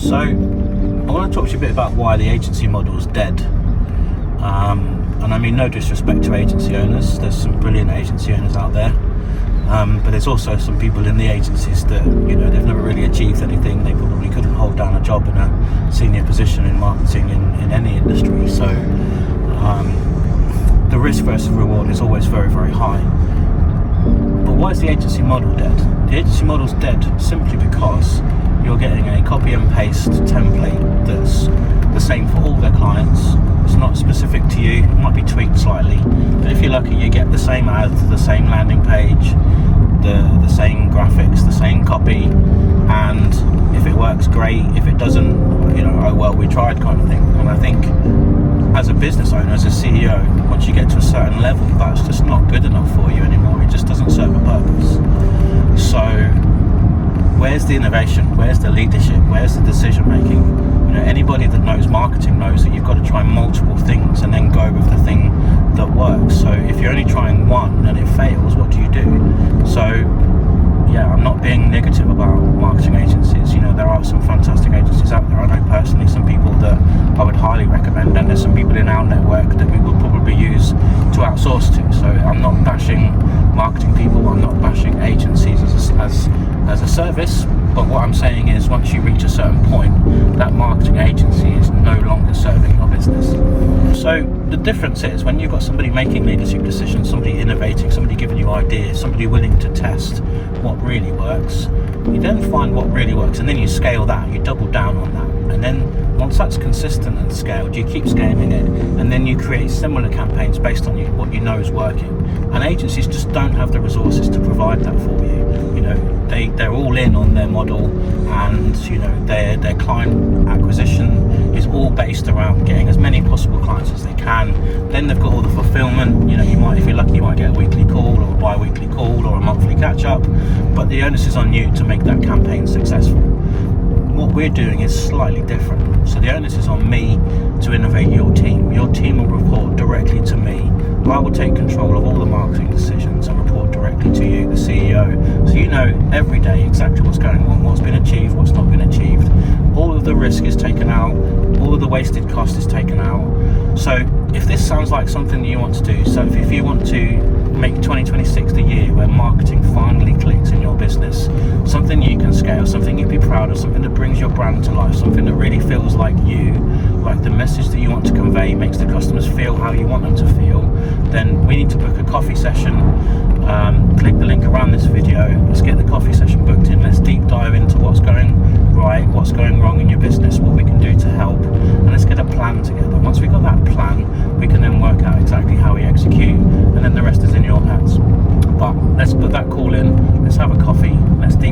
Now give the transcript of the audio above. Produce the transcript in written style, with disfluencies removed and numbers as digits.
So I want to talk to you a bit about why the agency model is dead. And I mean no disrespect to agency owners, there's some brilliant agency owners out there, but there's also some people in the agencies that, you know, they've never really achieved anything. They probably couldn't hold down a job in a senior position in marketing in any industry. So the risk versus reward is always very, very high. But why is the agency model dead? The agency model's dead simply because you're getting a copy and paste template that's the same for all their clients. It's not specific to you, it might be tweaked slightly, but if you're lucky you get the same ads, the same landing page, the same graphics, the same copy, and if it works, great. If it doesn't, you know, oh well, we tried, kind of thing. And I think as a business owner, as a CEO, once you get to a certain level, that's just not good enough for you anymore. It just doesn't serve a purpose. So where's the innovation? Where's the leadership? Where's the decision making? You know, anybody that knows marketing knows that you've got to try multiple things and then go with the thing that works. So if you're only trying one and it fails, what do you do? So yeah, I'm not being negative about marketing agencies. You know, there are some fantastic agencies out there. I know personally some people that I would highly recommend, and there's some people in our network that we will probably use to outsource to. So I'm not bashing marketing people, I'm not bashing agencies as a service, but what I'm saying is once you reach a certain point, that marketing agency is no longer serving your business. So the difference is when you've got somebody making leadership decisions, somebody innovating, somebody giving you ideas, somebody willing to test what really works, you then find what really works and then you scale that, you double down on that, and then once that's consistent and scaled, you keep scaling it, and then you create similar campaigns based on what you know is working. And agencies just don't have the resources to provide that for you. You know, they're all in on their model, and you know their client acquisition is all based around getting as many possible clients as they can. Then they've got all the fulfillment. You know, you might, if you're lucky, you might get a weekly call or a bi-weekly call or a monthly catch-up, but the onus is on you to make that campaign successful. What we're doing is slightly different. So the onus is on me to innovate your team. Your team will report directly to me. I will take control of all the marketing decisions and report directly to you, the CEO. So you know every day exactly what's going on, what's been achieved, what's not been achieved. All of the risk is taken out, all of the wasted cost is taken out. So if this sounds like something that you want to do, so if you want to make 2026 the year where marketing finally clicks in your business, something you can scale, something you'd be proud of, something that brings your brand to life, something that really feels like you, like the message that you want to convey makes the customers feel how you want them to feel, then we need to book a coffee session. Click the link around this video, let's get the coffee session booked in, let's deep dive into what's going right, what's going wrong in your business, what we can do to help, and let's get a plan together. Once we've got that plan, we can then work out exactly how we execute, and then the rest is in your hands. But let's put that call in, let's have a coffee, let's deep